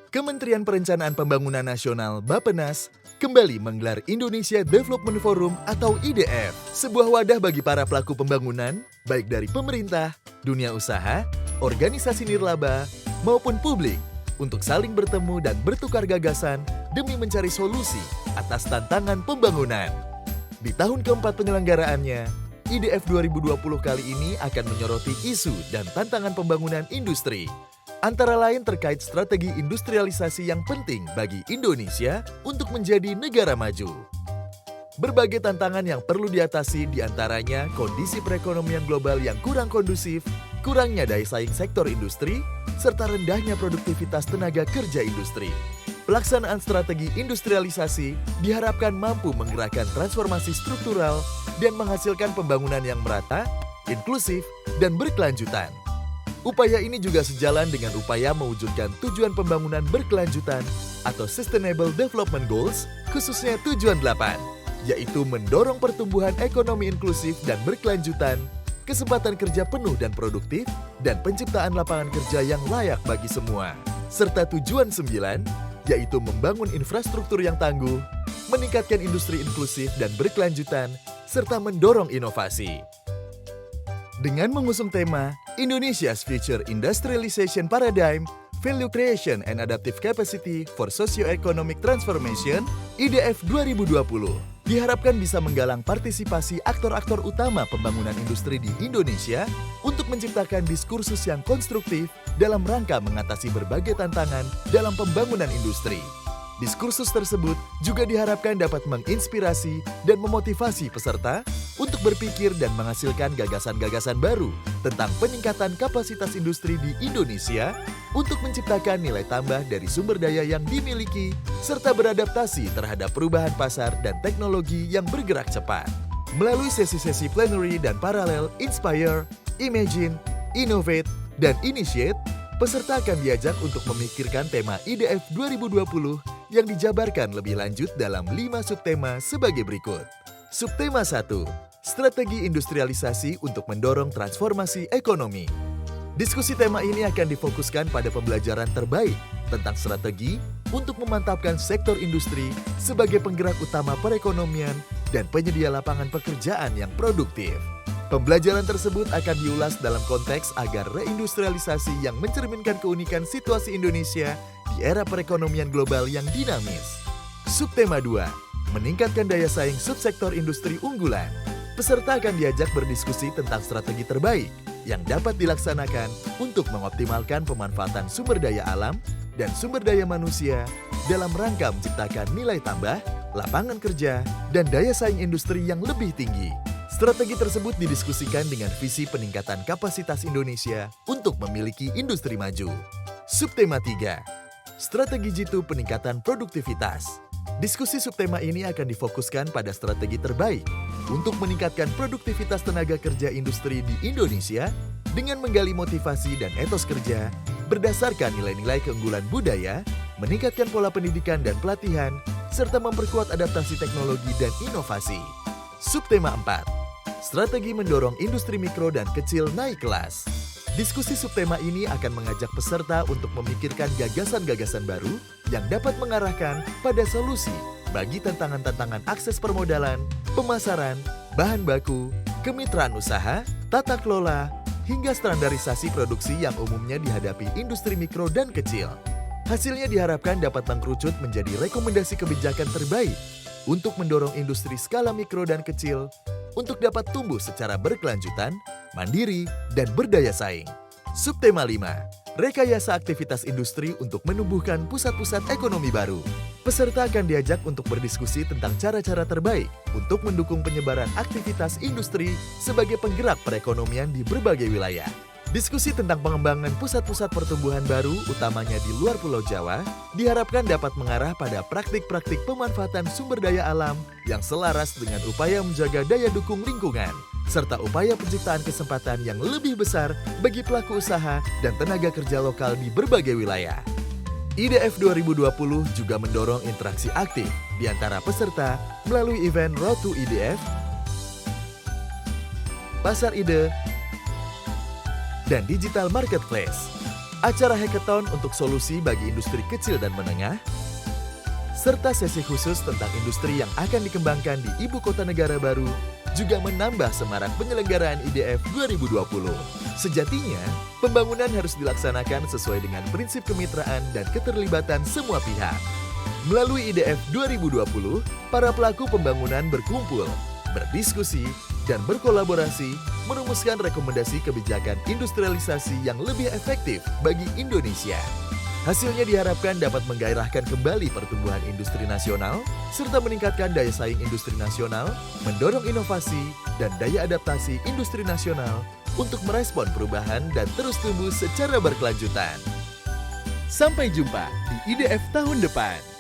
Kementerian Perencanaan Pembangunan Nasional Bappenas kembali menggelar Indonesia Development Forum atau IDF, sebuah wadah bagi para pelaku pembangunan, baik dari pemerintah, dunia usaha, organisasi nirlaba, maupun publik, untuk saling bertemu dan bertukar gagasan demi mencari solusi atas tantangan pembangunan. Di tahun keempat penyelenggaraannya, IDF 2020 kali ini akan menyoroti isu dan tantangan pembangunan industri, antara lain terkait strategi industrialisasi yang penting bagi Indonesia untuk menjadi negara maju. Berbagai tantangan yang perlu diatasi diantaranya kondisi perekonomian global yang kurang kondusif, kurangnya daya saing sektor industri, serta rendahnya produktivitas tenaga kerja industri. Pelaksanaan strategi industrialisasi diharapkan mampu menggerakkan transformasi struktural dan menghasilkan pembangunan yang merata, inklusif, dan berkelanjutan. Upaya ini juga sejalan dengan upaya mewujudkan tujuan pembangunan berkelanjutan atau Sustainable Development Goals, khususnya tujuan 8, yaitu mendorong pertumbuhan ekonomi inklusif dan berkelanjutan, kesempatan kerja penuh dan produktif, dan penciptaan lapangan kerja yang layak bagi semua. Serta tujuan 9, yaitu membangun infrastruktur yang tangguh, meningkatkan industri inklusif dan berkelanjutan, serta mendorong inovasi. Dengan mengusung tema Indonesia's Future Industrialization Paradigm, Value Creation and Adaptive Capacity for Socio-Economic Transformation, IDF 2020, diharapkan bisa menggalang partisipasi aktor-aktor utama pembangunan industri di Indonesia untuk menciptakan diskursus yang konstruktif dalam rangka mengatasi berbagai tantangan dalam pembangunan industri. Diskursus tersebut juga diharapkan dapat menginspirasi dan memotivasi peserta untuk berpikir dan menghasilkan gagasan-gagasan baru tentang peningkatan kapasitas industri di Indonesia untuk menciptakan nilai tambah dari sumber daya yang dimiliki serta beradaptasi terhadap perubahan pasar dan teknologi yang bergerak cepat. Melalui sesi-sesi plenary dan paralel Inspire, Imagine, Innovate, dan Initiate, peserta akan diajak untuk memikirkan tema IDF 2020 yang dijabarkan lebih lanjut dalam 5 subtema sebagai berikut. Subtema 1, Strategi Industrialisasi untuk Mendorong Transformasi Ekonomi. Diskusi tema ini akan difokuskan pada pembelajaran terbaik tentang strategi untuk memantapkan sektor industri sebagai penggerak utama perekonomian dan penyedia lapangan pekerjaan yang produktif. Pembelajaran tersebut akan diulas dalam konteks agar reindustrialisasi yang mencerminkan keunikan situasi Indonesia di era perekonomian global yang dinamis. Subtema 2, meningkatkan daya saing subsektor industri unggulan. Peserta akan diajak berdiskusi tentang strategi terbaik yang dapat dilaksanakan untuk mengoptimalkan pemanfaatan sumber daya alam dan sumber daya manusia dalam rangka menciptakan nilai tambah, lapangan kerja, dan daya saing industri yang lebih tinggi. Strategi tersebut didiskusikan dengan visi peningkatan kapasitas Indonesia untuk memiliki industri maju. Subtema 3, Strategi Jitu Peningkatan Produktivitas. Diskusi subtema ini akan difokuskan pada strategi terbaik untuk meningkatkan produktivitas tenaga kerja industri di Indonesia dengan menggali motivasi dan etos kerja berdasarkan nilai-nilai keunggulan budaya, meningkatkan pola pendidikan dan pelatihan, serta memperkuat adaptasi teknologi dan inovasi. Subtema 4, Strategi Mendorong Industri Mikro dan Kecil Naik Kelas. Diskusi subtema ini akan mengajak peserta untuk memikirkan gagasan-gagasan baru yang dapat mengarahkan pada solusi bagi tantangan-tantangan akses permodalan, pemasaran, bahan baku, kemitraan usaha, tata kelola, hingga standarisasi produksi yang umumnya dihadapi industri mikro dan kecil. Hasilnya diharapkan dapat mengkerucut menjadi rekomendasi kebijakan terbaik untuk mendorong industri skala mikro dan kecil untuk dapat tumbuh secara berkelanjutan, mandiri, dan berdaya saing. Subtema 5, Rekayasa Aktivitas Industri untuk Menumbuhkan Pusat-Pusat Ekonomi Baru. Peserta akan diajak untuk berdiskusi tentang cara-cara terbaik untuk mendukung penyebaran aktivitas industri sebagai penggerak perekonomian di berbagai wilayah. Diskusi tentang pengembangan pusat-pusat pertumbuhan baru, utamanya di luar Pulau Jawa, diharapkan dapat mengarah pada praktik-praktik pemanfaatan sumber daya alam yang selaras dengan upaya menjaga daya dukung lingkungan, serta upaya penciptaan kesempatan yang lebih besar bagi pelaku usaha dan tenaga kerja lokal di berbagai wilayah. IDF 2020 juga mendorong interaksi aktif di antara peserta melalui event Road to IDF, Pasar Ide, dan Digital Marketplace. acara hackathon untuk solusi bagi industri kecil dan menengah, serta sesi khusus tentang industri yang akan dikembangkan di Ibu Kota Negara Baru juga menambah semarak penyelenggaraan IDF 2020. Sejatinya, pembangunan harus dilaksanakan sesuai dengan prinsip kemitraan dan keterlibatan semua pihak. Melalui IDF 2020, para pelaku pembangunan berkumpul, berdiskusi, dan berkolaborasi merumuskan rekomendasi kebijakan industrialisasi yang lebih efektif bagi Indonesia. Hasilnya diharapkan dapat menggairahkan kembali pertumbuhan industri nasional, serta meningkatkan daya saing industri nasional, mendorong inovasi, dan daya adaptasi industri nasional untuk merespon perubahan dan terus tumbuh secara berkelanjutan. Sampai jumpa di IDF tahun depan.